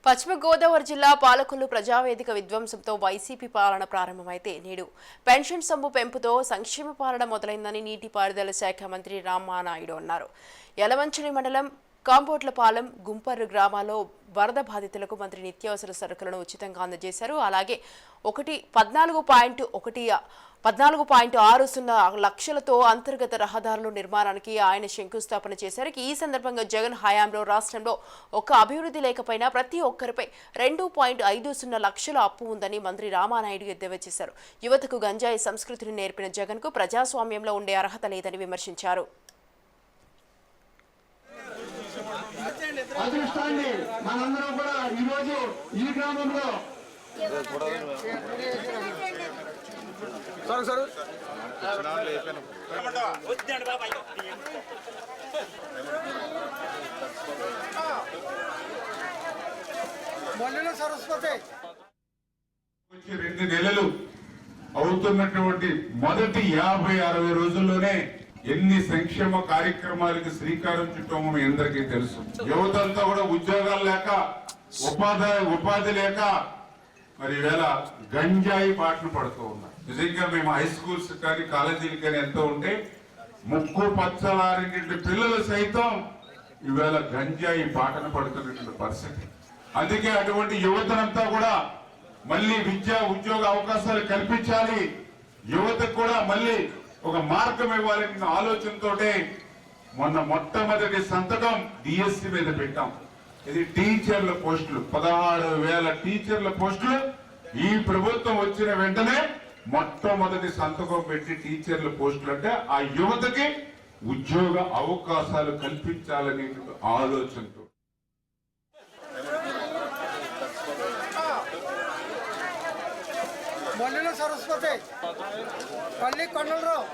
పశ్చిమ గోదావరి జిల్లా పాలకొల్లు ప్రజావేదిక విధ్వంసంతో వైసీపీ పాలన ప్రారంభమైతే నేడు పెన్షన్ సొమ్ము పెంపుతో సంక్షేమ పాలన మొదలైందని నీటిపారుదల శాఖ మంత్రి రామానాయుడు అన్నారు. యలమంచిలి మండలం కాంబోట్లపాలెం గుంపర్రు గ్రామాల్లో వరద బాధితులకు మంత్రి నిత్యావసర సరుకులను ఉచితంగా అందజేశారు. అలాగే 14.60 లక్షలతో అంతర్గత రహదారుల నిర్మాణానికి ఆయన శంకుస్థాపన చేశారు. ఈ సందర్భంగా జగన్ హయాంలో రాష్ట్రంలో ఒక్క అభివృద్ధి లేకపోయినా ప్రతి ఒక్కరిపై 2.50 లక్షల అప్పు ఉందని మంత్రి రామానాయుడు ఎద్దేవా చేశారు. యువతకు గంజాయి సంస్కృతిని నేర్పిన జగన్కు ప్రజాస్వామ్యంలో ఉండే అర్హత లేదని విమర్శించారు. అదృష్టాన్ని మనందరం కూడా ఈరోజు ఈ గ్రామంలో సరస్వతి 2 నెలలు అవుతున్నటువంటి మొదటి 50-60 రోజుల్లోనే ఎన్ని సంక్షేమ కార్యక్రమాలకు శ్రీకారం చుట్టామో మీ అందరికీ తెలుసు. యువతంతా కూడా ఉద్యోగాలు లేక ఉపాధి లేక మరి ఈవేళ గంజాయి బాటను పడుతూ ఉన్నారు. నిజంగా మేము హై స్కూల్స్ కానీ కాలేజీలు కానీ ఎంతో ఉంటే ముక్కు పచ్చలారింటి పిల్లలు సైతం ఈవేళ గంజాయి బాటను పడుతున్నటువంటి పరిస్థితి. అందుకే అటువంటి యువతనంతా కూడా మళ్ళీ విద్యా ఉద్యోగ అవకాశాలు కల్పించాలి, యువతకు కూడా మళ్ళీ ఒక మార్గం ఇవ్వాలనే ఆలోచనతోటే మొన్న మొట్టమొదటి సంతకం డిఎస్సి మీద పెట్టాం. ఇది టీచర్ల పోస్టులు, 16,000 టీచర్ల పోస్టులు ఈ ప్రభుత్వం వచ్చిన వెంటనే మొట్టమొదటి సంతకం పెట్టి టీచర్ల పోస్టులు అంటే ఆ యువతకి ఉద్యోగ అవకాశాలు కల్పించాలనే ఆలోచనతో సరస్వతి పల్లి కొండలరావు